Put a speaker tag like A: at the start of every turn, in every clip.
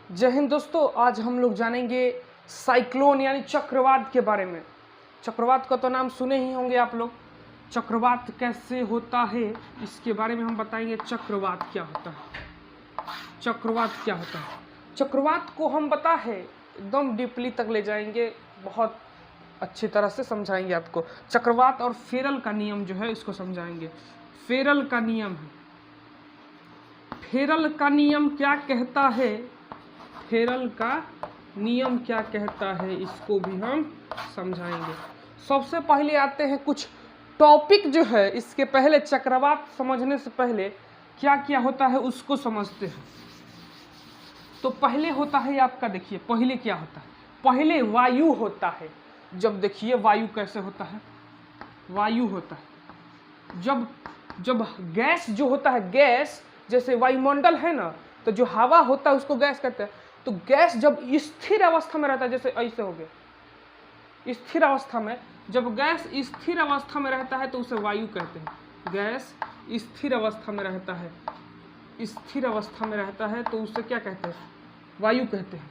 A: जय हिंद दोस्तों, आज हम लोग जानेंगे साइक्लोन यानी चक्रवात के बारे में। चक्रवात का तो नाम सुने ही होंगे आप लोग। चक्रवात कैसे होता है इसके बारे में हम बताएंगे। चक्रवात क्या होता है, चक्रवात क्या होता है। चक्रवात को हम पता है एकदम डीपली तक ले जाएंगे, बहुत अच्छी तरह से समझाएंगे आपको। चक्रवात और फेरल का नियम जो है इसको समझाएंगे। फेरल का नियम है, फेरल का नियम क्या कहता है, फेरल का नियम क्या कहता है इसको भी हम समझाएंगे। सबसे पहले आते हैं कुछ टॉपिक जो है, इसके पहले चक्रवात समझने से पहले क्या क्या होता है उसको समझते हैं। तो पहले होता है आपका, देखिए पहले क्या होता है, पहले वायु होता है। जब देखिए वायु कैसे होता है, वायु होता है जब गैस जो होता है, गैस जैसे वायुमंडल है ना, तो जो हवा होता है उसको गैस कहते हैं। तो गैस जब स्थिर अवस्था में रहता है, जैसे ऐसे हो गया स्थिर अवस्था में, जब गैस स्थिर अवस्था में रहता है तो उसे वायु कहते हैं। गैस स्थिर अवस्था में रहता है, स्थिर अवस्था में रहता है तो उसे क्या कहते हैं, वायु कहते हैं।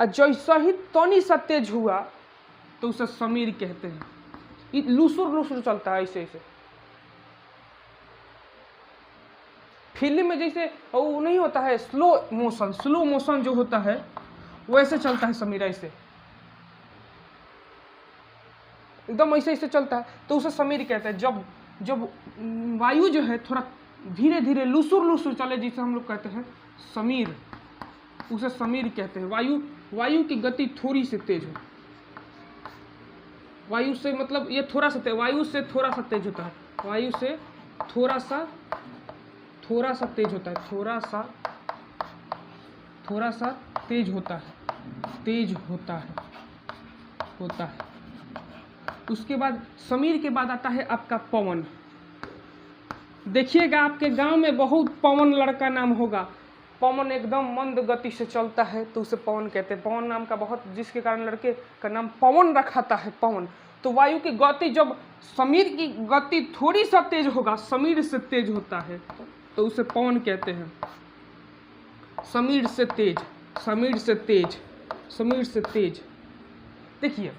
A: और जैसा ही तनी सा तेज हुआ तो उसे समीर कहते हैं। लुसुर लुसुर चलता है ऐसे ऐसे। फिल्म में जैसे वो नहीं होता है स्लो मोशन जो होता है वैसे चलता है समीर, ऐसे एकदम ऐसे ऐसे चलता है तो उसे समीर कहते हैं। जब वायु जो है थोड़ा धीरे धीरे लुसुर चले, जिसे हम लोग कहते हैं समीर, उसे समीर कहते हैं। वायु की गति थोड़ी सी तेज हो, वायु से मतलब ये थोड़ा सा तेज, वायु से थोड़ा सा तेज होता है, वायु से थोड़ा सा तेज होता है, थोड़ा सा तेज होता है। उसके बाद समीर के बाद आता है आपका पवन। देखिएगा आपके गांव में बहुत पवन लड़का नाम होगा। पवन एकदम मंद गति से चलता है तो उसे पवन कहते हैं। पवन नाम का बहुत, जिसके कारण लड़के का नाम पवन रखाता है, पवन। तो वायु की गति जब समीर की गति थोड़ी सा तेज होगा, समीर से तेज होता है तो उसे पवन कहते हैं। समीर से तेज। देखिए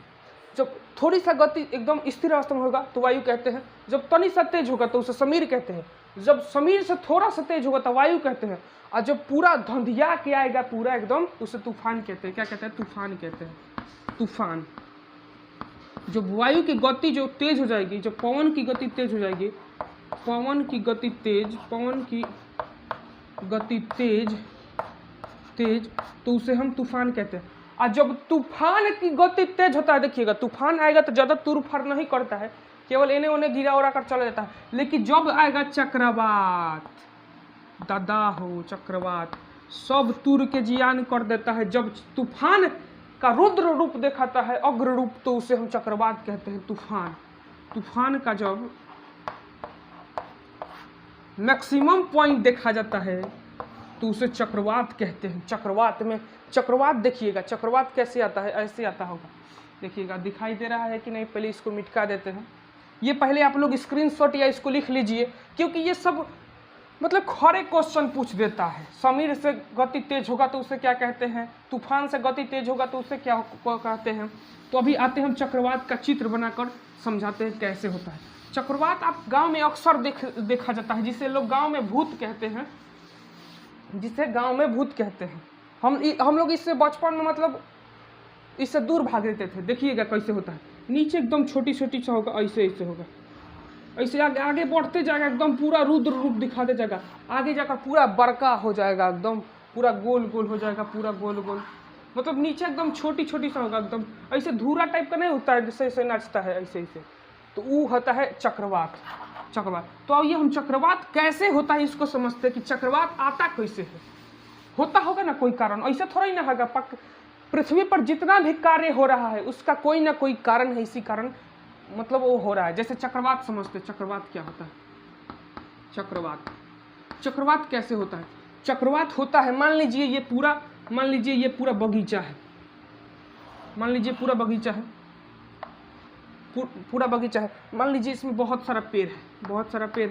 A: जब थोड़ी सा गति एकदम स्थिर अवस्था में होगा तो वायु कहते हैं, जब तनी सा तेज होगा तो उसे समीर कहते हैं, जब समीर से थोड़ा सा तेज होगा तो वायु कहते हैं, और जब पूरा धंधिया के आएगा पूरा एकदम तो उसे तूफान कहते हैं। क्या कहते हैं, तूफान कहते हैं। तूफान। जब वायु की गति जो तेज हो जाएगी, जब पवन की गति तेज हो जाएगी, पवन की गति तेज तो उसे हम तूफान कहते हैं। और जब तूफान की गति तेज होता है, देखिएगा तूफान आएगा तो ज़्यादा तुर फर नहीं करता है, केवल इन्हें उन्हें गिरा उड़ा कर चला जाता है। लेकिन जब आएगा चक्रवात, दादा हो चक्रवात, सब तुर के जियान कर देता है। जब तूफान का रुद्र रूप दिखाता है, अग्र रूप, तो उसे हम चक्रवात कहते हैं। तूफान का जब मैक्सिमम पॉइंट देखा जाता है तो उसे चक्रवात कहते हैं। चक्रवात देखिएगा, चक्रवात कैसे आता है, ऐसे आता होगा। देखिएगा दिखाई दे रहा है कि नहीं, पहले इसको मिटका देते हैं। ये पहले आप लोग स्क्रीनशॉट या इसको लिख लीजिए, क्योंकि ये सब मतलब खरे क्वेश्चन पूछ देता है। समीर से गति तेज होगा तो उसे क्या कहते हैं, तूफान से गति तेज होगा तो उसे क्या कहते हैं। तो अभी आते हैं हम चक्रवात का चित्र बनाकर समझाते हैं कैसे होता है। चक्रवात आप गांव में अक्सर देखा जाता है, जिसे लोग गांव में भूत कहते हैं, हम लोग इससे बचपन में मतलब इससे दूर भाग देते थे। देखिएगा कैसे होता है, नीचे एकदम छोटी सा होगा, ऐसे होगा, ऐसे आगे बढ़ते जाएगा, एकदम पूरा रुद्र रूप दिखाते जाएगा, आगे जाकर पूरा बड़का हो जाएगा, एकदम पूरा गोल हो जाएगा, पूरा गोल मतलब नीचे एकदम छोटी सा होगा, एकदम ऐसे धूरा टाइप का नहीं होता है, जैसे ऐसे नाचता है ऐसे। तो वो होता है चक्रवात। तो अब ये हम चक्रवात कैसे होता है इसको समझते हैं कि चक्रवात आता कैसे है। होता होगा ना कोई कारण, ऐसे थोड़ा ही ना होगा। पृथ्वी पर जितना भी कार्य हो रहा है उसका कोई ना कोई कारण है, इसी कारण मतलब वो हो रहा है। जैसे चक्रवात समझते, चक्रवात क्या होता है। चक्रवात कैसे होता है, चक्रवात होता है, मान लीजिए ये पूरा बगीचा है, पूरा बगीचा है। मान लीजिए इसमें बहुत सारा पेड़ है, बहुत सारा पेड़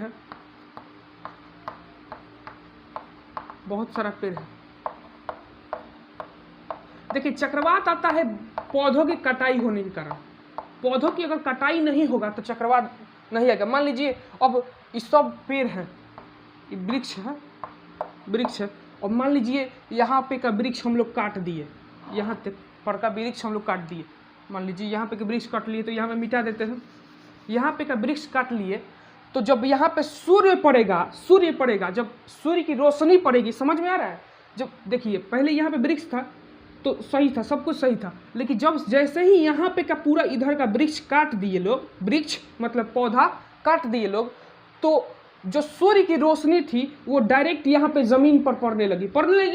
A: है। देखिए चक्रवात आता है पौधों की कटाई होने के कारण। पौधों की अगर कटाई नहीं होगा तो चक्रवात नहीं आएगा। मान लीजिए अब इस सब पेड़ है, वृक्ष है, वृक्ष है, और मान लीजिए यहाँ पे का वृक्ष हम लोग काट दिए, यहाँ तक पर का वृक्ष हम लोग काट दिए। मान लीजिए यहाँ पे का वृक्ष काट लिए तो यहाँ पे मिटा देते हैं। यहाँ पे का वृक्ष काट लिए तो जब यहाँ पे सूर्य पड़ेगा, जब सूर्य की रोशनी पड़ेगी, समझ में आ रहा है? जब देखिए पहले यहाँ पे वृक्ष था तो सही था, सब कुछ सही था, लेकिन जब जैसे ही यहाँ पे का पूरा इधर का वृक्ष काट दिए लोग, वृक्ष मतलब पौधा काट दिए लोग, तो जो सूर्य की रोशनी थी वो डायरेक्ट यहाँ पे ज़मीन पर पड़ने लगी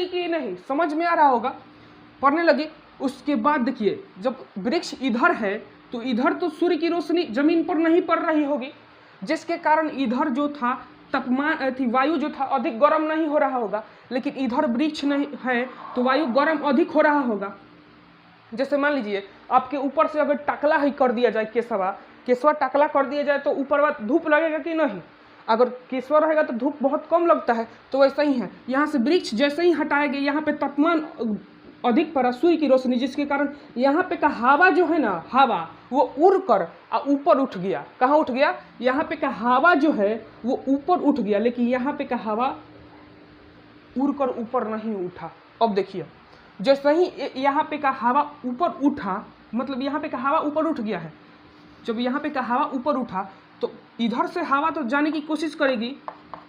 A: कि नहीं, समझ में आ रहा होगा, पड़ने लगी। उसके बाद देखिए जब वृक्ष इधर है तो इधर तो सूर्य की रोशनी ज़मीन पर नहीं पड़ रही होगी, जिसके कारण इधर जो था तापमान थी, वायु जो था अधिक गर्म नहीं हो रहा होगा, लेकिन इधर वृक्ष नहीं है तो वायु गर्म अधिक हो रहा होगा। जैसे मान लीजिए आपके ऊपर से अगर टकला ही कर दिया जाए, केसवा टकला कर दिया जाए तो ऊपर धूप लगेगा कि नहीं? अगर केसवा रहेगा तो धूप बहुत कम लगता है, तो वैसा ही है। यहाँ से वृक्ष जैसे ही हटाए गए, यहाँ पे तापमान अधिक पड़ा सूर्य की रोशनी, जिसके कारण यहाँ पे का हवा जो है ना, हवा वो उड़ कर ऊपर उठ गया। कहाँ उठ गया? यहाँ पे का हवा जो है वो ऊपर उठ गया, लेकिन यहाँ पे का हवा उड़ कर ऊपर नहीं उठा। अब देखिए जैसे ही यहाँ पे का हवा ऊपर उठा, मतलब यहाँ पे का हवा ऊपर उठ गया है, जब यहाँ पे का हवा ऊपर उठा तो इधर से हवा तो जाने की कोशिश करेगी,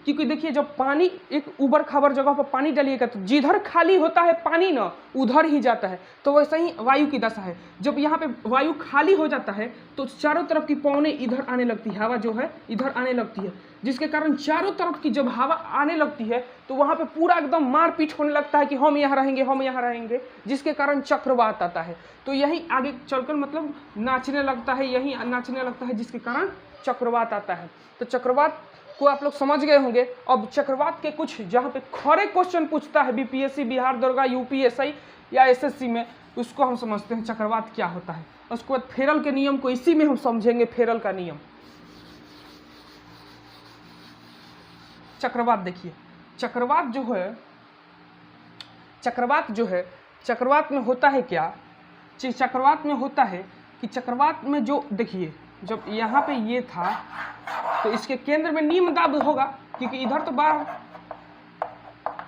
A: क्योंकि देखिए जब पानी एक ऊबड़ खाबड़ जगह पर पानी डालिएगा तो जिधर खाली होता है पानी ना उधर ही जाता है। तो वैसे ही वायु की दशा है, जब यहाँ पे वायु खाली हो जाता है तो चारों तरफ की पवनें इधर आने लगती है, हवा जो है इधर आने लगती है, जिसके कारण चारों तरफ की जब हवा आने लगती है तो वहाँ पे पूरा एकदम मारपीट होने लगता है कि हम यहाँ रहेंगे, हम यहाँ रहेंगे, जिसके कारण चक्रवात आता है। तो यही आगे चलकर मतलब नाचने लगता है, यही नाचने लगता है, जिसके कारण चक्रवात आता है। तो चक्रवात को आप लोग समझ गए होंगे। अब चक्रवात के कुछ जहाँ पे खड़े क्वेश्चन पूछता है बीपीएससी, बिहार दरोगा, यूपीएससी या एसएससी में, उसको हम समझते हैं चक्रवात क्या होता है। उसके बाद फेरल के नियम को इसी में हम समझेंगे, फेरल का नियम। चक्रवात देखिए, चक्रवात जो है चक्रवात में होता है क्या? चक्रवात में होता है कि चक्रवात में जो देखिए जब यहाँ पे ये था तो इसके केंद्र में निम्न दाब होगा, क्योंकि इधर तो बाहर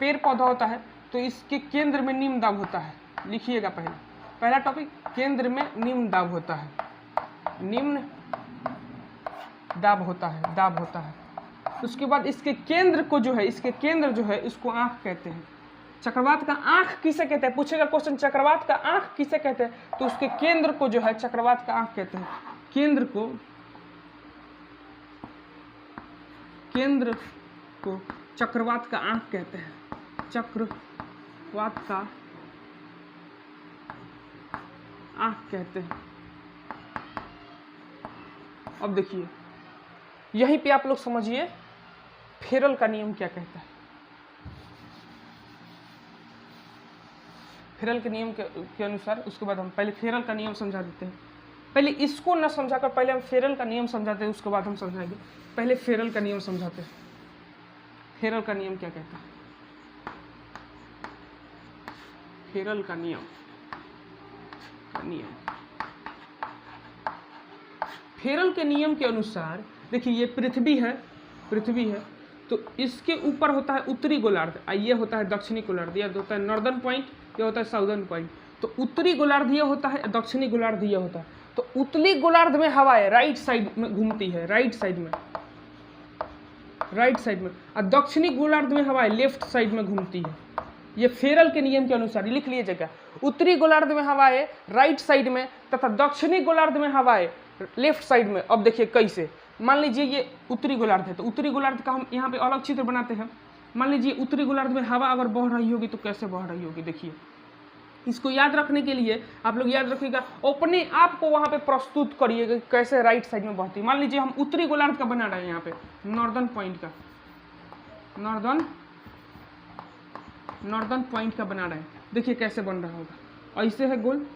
A: पेड़ पौधा होता है, तो इसके केंद्र में निम्न दाब होता है। लिखिएगा पहला टॉपिक, केंद्र में निम्न दाब होता है, निम्न दाब होता है। उसके बाद इसके केंद्र को जो है, इसके केंद्र जो है इसको आँख कहते हैं। चक्रवात का आँख किसे कहते हैं? पूछेगा क्वेश्चन, चक्रवात का आँख किसे कहते हैं? तो उसके केंद्र को जो है चक्रवात का आँख कहते हैं। केंद्र को चक्रवात का आँख कहते हैं, चक्रवात का आँख कहते हैं। अब देखिए यहीं पे आप लोग समझिए फेरल का नियम क्या कहता है। फेरल के नियम के अनुसार, उसके बाद हम पहले फेरल का नियम समझा देते हैं। पहले इसको न समझाकर पहले हम फेरल का नियम समझाते हैं, उसके बाद हम समझाएंगे। पहले फेरल का नियम समझाते हैं। फेरल का नियम क्या कहता है? फेरल का नियम फेरल के नियम के अनुसार देखिए ये पृथ्वी है, तो इसके ऊपर होता है उत्तरी गोलार्ध, ये होता है दक्षिणी गोलार्ध, यह होता है नॉर्दर्न पॉइंट, यह होता है साउदर्न पॉइंट। तो उत्तरी गोलार्ध ये होता है, दक्षिणी गोलार्ध ये होता है। तो उत्तरी गोलार्ध में हवाएं राइट साइड में घूमती है, राइट साइड में, और दक्षिणी गोलार्ध में हवाएं लेफ्ट साइड में घूमती है। ये फेरल के नियम के अनुसार लिख लीजिएगा। उत्तरी गोलार्ध में हवाएं राइट साइड में तथा दक्षिणी गोलार्ध में हवाएं लेफ्ट साइड में। अब देखिए कैसे, मान लीजिए ये उत्तरी गोलार्ध है, तो उत्तरी गोलार्ध का हम यहाँ पे अलग चित्र बनाते हैं। मान लीजिए उत्तरी गोलार्ध में हवा अगर बह रही होगी तो कैसे बह रही होगी, देखिए। इसको याद रखने के लिए आप लोग याद रखिएगा, अपने आप को वहाँ पे प्रस्तुत करिएगा कैसे राइट साइड में बहती है। मान लीजिए हम उत्तरी गोलार्ध का बना रहे हैं, यहाँ पे नॉर्दर्न पॉइंट का, नॉर्दर्न पॉइंट का बना रहे हैं। देखिए कैसे बन रहा होगा, ऐसे है गोल,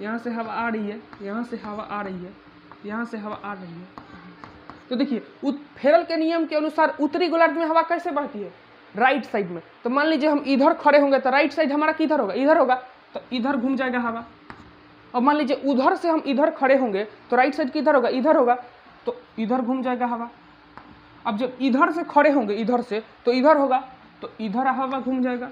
A: यहाँ से हवा आ रही है, यहाँ से हवा आ रही है, यहाँ से हवा आ रही है। तो देखिए फेरल के नियम के अनुसार उत्तरी गोलार्ध में हवा कैसे बहती है? राइट साइड में। तो मान लीजिए हम इधर खड़े होंगे तो राइट साइड हमारा किधर होगा? इधर होगा। तो इधर घूम जाएगा हवा। अब मान लीजिए उधर से हम इधर खड़े होंगे तो राइट साइड किधर होगा, इधर होगा, तो इधर घूम जाएगा हवा। अब जब इधर से खड़े होंगे इधर से तो इधर होगा, तो इधर हवा घूम जाएगा।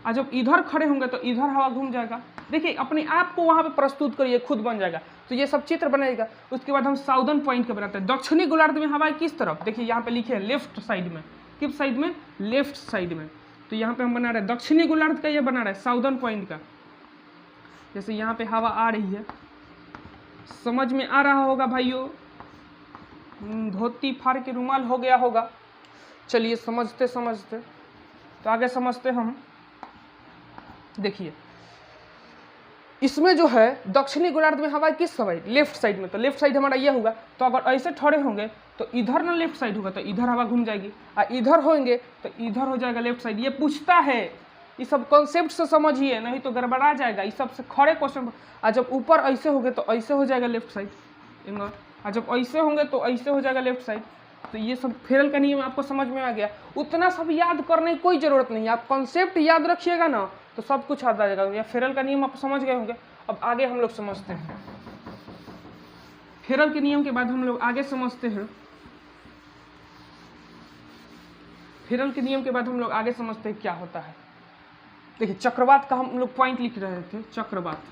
A: और जब इधर खड़े होंगे तो इधर हवा घूम जाएगा। देखिए अपने आप को वहाँ पे प्रस्तुत करिए, खुद बन जाएगा। तो ये सब चित्र बनेगा। उसके बाद हम साउदर्न पॉइंट का बनाते हैं। दक्षिणी गोलार्ध में हवाएं किस तरफ, देखिए यहाँ पे लिखे हैं लेफ्ट साइड में। किस साइड में, लेफ्ट साइड में। तो यहाँ पे हम बना रहे हैं दक्षिणी गोलार्ध का, ये बना रहे हैं साउदर्न पॉइंट का। जैसे यहाँ पे हवा आ रही है, समझ में आ रहा होगा भाइयों। धोती फाड़ के रुमाल हो गया होगा। चलिए समझते समझते तो आगे समझते हम। देखिए इसमें जो है दक्षिणी गोलार्ध में हवा किस साइड, लेफ्ट साइड में। तो लेफ्ट साइड हमारा ये होगा। तो अगर ऐसे ठड़े होंगे तो इधर ना लेफ्ट साइड होगा, तो इधर हवा घूम जाएगी। और इधर होंगे तो इधर हो जाएगा लेफ्ट साइड। ये पूछता है, ये सब कॉन्सेप्ट से समझिए, नहीं तो गड़बड़ा जाएगा। इस सब से खड़े क्वेश्चन। और जब ऊपर ऐसे होंगे तो ऐसे हो जाएगा लेफ्ट साइड, और जब ऐसे होंगे तो ऐसे हो जाएगा लेफ्ट साइड। तो ये सब फेरल का नियम आपको समझ में आ गया। उतना सब याद करने की कोई ज़रूरत नहीं है, आप कॉन्सेप्ट याद रखिएगा ना तो सब कुछ याद आ जाएगा। या फेरल का नियम आप समझ गए होंगे। अब आगे हम लोग समझते हैं। फेरल के नियम के बाद हम लोग आगे समझते हैं। फेरल के नियम के बाद हम लोग आगे समझते हैं क्या होता है। देखिए चक्रवात का हम लोग पॉइंट लिख रहे थे। चक्रवात,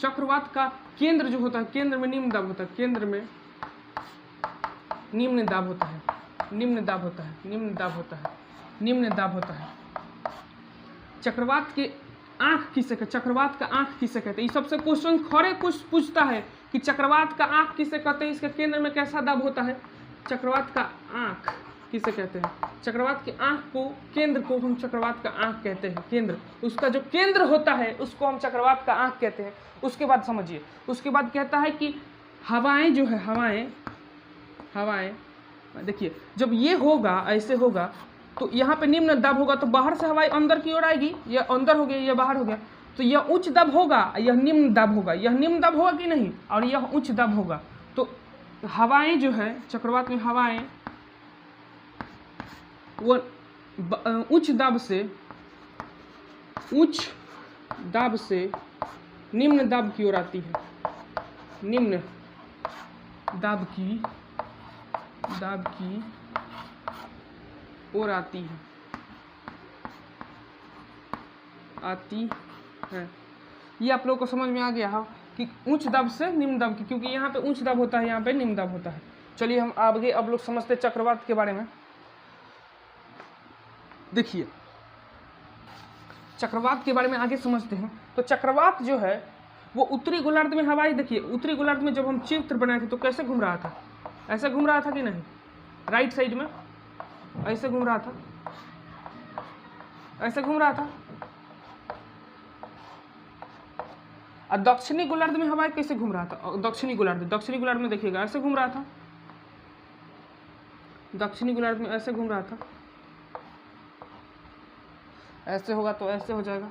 A: चक्रवात का केंद्र जो होता है, केंद्र में निम्न दाब होता है, केंद्र में निम्न दाब होता है, निम्न दाब होता है, निम्न दाब होता है, निम्न दाब होता है। चक्रवात के आंख किसे कहते, चक्रवात का आंख किसे कहते हैं। ये सबसे क्वेश्चन खड़े कुछ पूछता है कि चक्रवात का आंख किसे कहते हैं, इसके केंद्र में कैसा दाब होता है। चक्रवात का आंख किसे कहते हैं, चक्रवात के आंख को, केंद्र को हम चक्रवात का आंख कहते हैं। केंद्र, उसका जो केंद्र होता है उसको हम चक्रवात का आंख कहते हैं। उसके बाद समझिए, उसके बाद कहता है कि हवाएं जो है, हवाएं देखिए जब ये होगा, ऐसे होगा तो यहाँ पे निम्न दाब होगा, तो बाहर से हवाएं अंदर की ओर आएगी। यह अंदर हो गया, यह बाहर हो गया। तो यह उच्च दाब होगा, यह निम्न दाब होगा। यह निम्न दाब होगा कि नहीं, और यह उच्च दाब होगा। तो हवाएं जो है चक्रवात में, हवाएं वो उच्च दाब से निम्न दाब की ओर आती है। निम्न दाब की ओर आती है। ये आप लोगों को समझ में आ गया हाँ, कि उच्च दाब से निम्न दाब की, क्योंकि यहाँ पे उच्च दाब होता है, यहाँ पे निम्न दाब होता है। चलिए हम आगे अब लोग समझते चक्रवात के बारे में। देखिए चक्रवात के बारे में आगे समझते हैं। तो चक्रवात जो है वो उत्तरी गोलार्ध में हवाएं, देखिए उत्तरी गोलार्ध में जब हम चित्र बनाए थे तो कैसे घूम रहा था, ऐसे घूम रहा था कि नहीं, राइट साइड में ऐसे घूम रहा था, ऐसे घूम रहा था। और दक्षिणी गोलार्ध में हवाएं कैसे घूम रहा था, दक्षिणी गोलार्ध में देखिएगा ऐसे घूम रहा था। दक्षिणी गोलार्ध में ऐसे घूम रहा था। ऐसे होगा तो ऐसे हो जाएगा।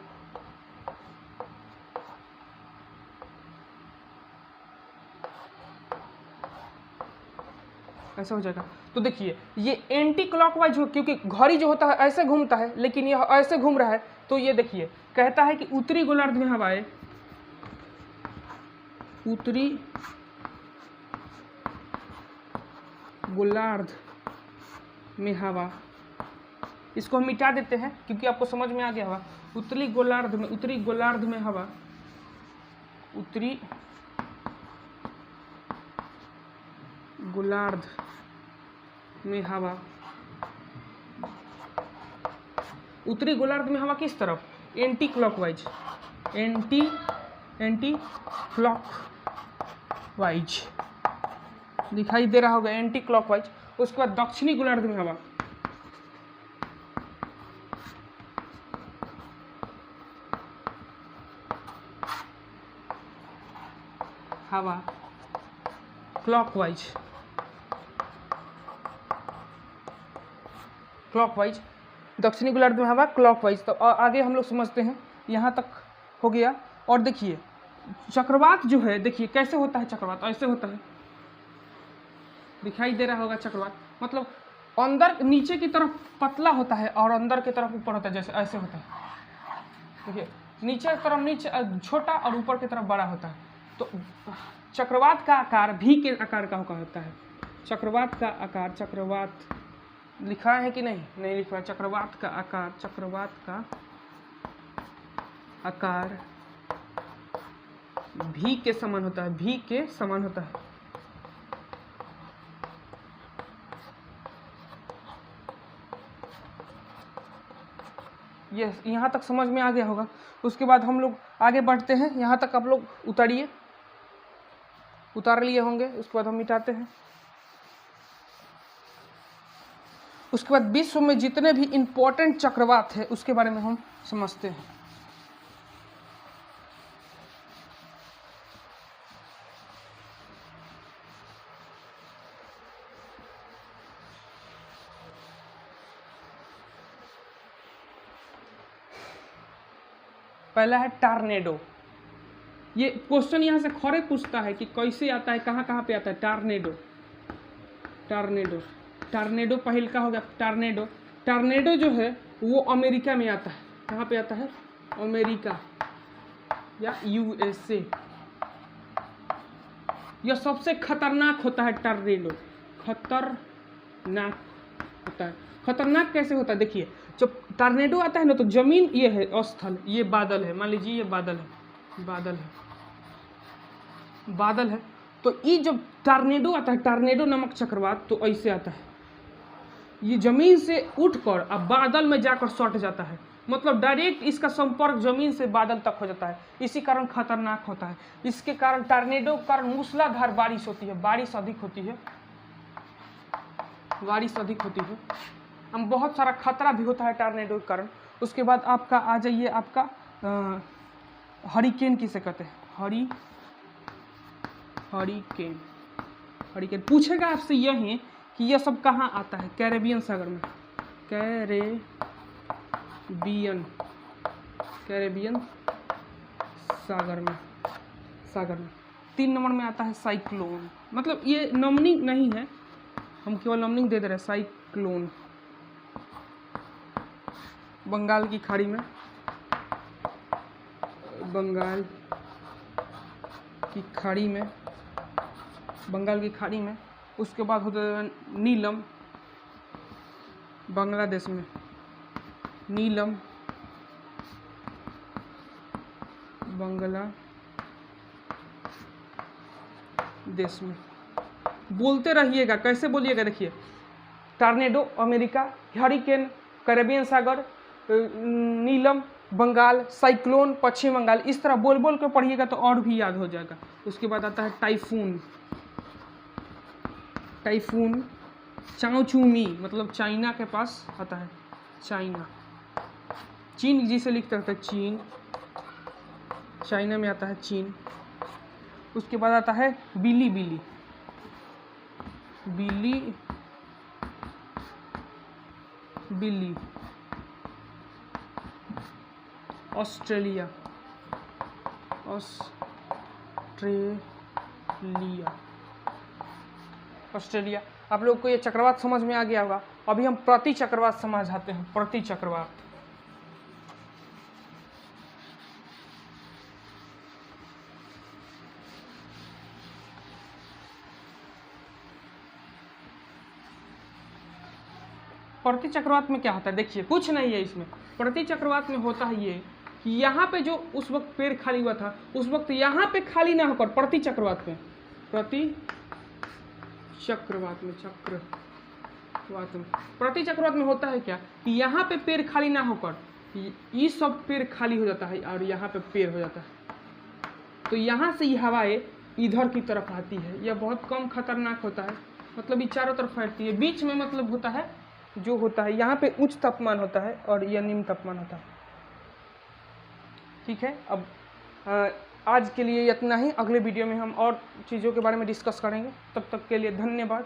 A: ऐसा हो जाएगा। तो देखिए ये एंटी क्लॉकवाइज हो, क्योंकि घड़ी जो होता है ऐसे घूमता है, लेकिन यह ऐसे घूम रहा है। तो ये देखिए कहता है कि उत्तरी गोलार्ध में हवाएं, उत्तरी गोलार्ध में हवा, इसको हम मिटा देते हैं क्योंकि आपको समझ में आ गया होगा। उत्तरी गोलार्ध में हवा, उत्तरी गोलार्ध में हवा, उत्तरी गोलार्ध में हवा किस तरफ, एंटी क्लॉकवाइज, एंटी क्लॉकवाइज दिखाई दे रहा होगा, एंटी क्लॉकवाइज। उसके बाद दक्षिणी गोलार्ध में हवा क्लॉकवाइज, दक्षिणी गोलार्ध में हवा क्लॉकवाइज। तो आगे हम लोग समझते हैं, यहाँ तक हो गया। और देखिए चक्रवात जो है, देखिए कैसे होता है चक्रवात, ऐसे होता है, दिखाई दे रहा होगा चक्रवात। मतलब अंदर नीचे की तरफ पतला होता है और अंदर की तरफ ऊपर होता है, जैसे ऐसे होता है। देखिए नीचे की तरफ नीचे छोटा और ऊपर की तरफ बड़ा होता है। तो चक्रवात का आकार भी के आकार का होता है। चक्रवात का आकार, चक्रवात लिखा है कि नहीं, नहीं लिखा है। चक्रवात का आकार, चक्रवात का आकार भी के समान होता है, भी के समान होता है। ये यहाँ तक समझ में आ गया होगा। उसके बाद हम लोग आगे बढ़ते हैं। यहाँ तक आप लोग उतारिए, उतार लिए होंगे। उसके बाद हम मिटाते हैं। उसके बाद विश्व में जितने भी इम्पोर्टेंट चक्रवात है उसके बारे में हम समझते हैं। पहला है टॉर्नेडो। ये क्वेश्चन यहाँ से खौरे पूछता है कि कैसे आता है, कहाँ कहाँ पे आता है टॉर्नेडो। टॉर्नेडो, टॉर्नेडो पहल का हो गया टॉर्नेडो। टॉर्नेडो जो है वो अमेरिका में आता है। कहाँ पे आता है? अमेरिका या यूएसए। यह सबसे खतरनाक होता है टॉर्नेडो, खतरनाक होता है। खतरनाक कैसे होता है? देखिए जब टॉर्नेडो आता है ना तो जमीन ये है स्थल, ये बादल है, मान लीजिए ये बादल है, बादल है, बादल है। तो ये जब टॉर्नेडो आता है, टॉर्नेडो नामक चक्रवात, तो ऐसे आता है। ये जमीन से उठकर अब बादल में जाकर सट जाता है। मतलब डायरेक्ट इसका संपर्क जमीन से बादल तक हो जाता है। इसी कारण खतरनाक होता है। इसके कारण टॉर्नेडो के कारण मूसलाधार बारिश होती है, बारिश अधिक होती है, बारिश अधिक होती है। हम बहुत सारा खतरा भी होता है टॉर्नेडो के कारण। उसके बाद आपका आ जाइए, आपका हरिकेन किसे कहते हैं? हरिकेन। हरिकेन पूछेगा आपसे यही कि यह सब कहाँ आता है? कैरेबियन सागर में, कैरेबियन सागर में, सागर में। 3 नंबर में आता है साइक्लोन। मतलब ये नमनिंग नहीं है, हम केवल नमनिंग दे दे रहे हैं। साइक्लोन बंगाल की खाड़ी में, बंगाल की खाड़ी में, बंगाल की खाड़ी में। उसके बाद होता है नीलम, बांग्लादेश में, नीलम बांग्लादेश में। बोलते रहिएगा, कैसे बोलिएगा? देखिए टॉर्नेडो अमेरिका, हरिकेन कैरेबियन सागर, नीलम बंगाल, साइक्लोन पश्चिम बंगाल। इस तरह बोल बोल के पढ़िएगा तो और भी याद हो जाएगा। उसके बाद आता है टाइफून। टाइफून चाओचूमी, मतलब चाइना के पास आता है, चाइना, चीन जिसे लिखते हैं चीन, चाइना में आता है चीन। उसके बाद आता है बिली, बिली, बिली, बिली, ऑस्ट्रेलिया, ऑस्ट्रेलिया, ऑस्ट्रेलिया। आप लोग को ये चक्रवात समझ में आ गया होगा। अभी हम प्रति चक्रवात समझाते हैं। प्रति चक्रवात, प्रति चक्रवात में क्या होता है? देखिए कुछ नहीं है इसमें। प्रति चक्रवात में होता है ये कि यहाँ पे जो उस वक्त पेड़ खाली हुआ था, उस वक्त यहाँ पे खाली ना होकर प्रति चक्रवात में, प्रति चक्रवात में, चक्रवात में, प्रति चक्रवात में होता है क्या कि यहाँ पे पेड़ खाली ना होकर ये सब पेड़ खाली हो जाता है और यहाँ पे पेड़ हो जाता है। तो यहाँ से ये हवाएं इधर की तरफ आती है। यह बहुत कम खतरनाक होता है, मतलब ये चारों तरफ फैलती है। बीच में मतलब होता है, जो होता है यहाँ पे उच्च तापमान होता है और यह निम्न तापमान होता है। ठीक है, अब आज के लिए इतना ही। अगले वीडियो में हम और चीज़ों के बारे में डिस्कस करेंगे। तब तक के लिए धन्यवाद।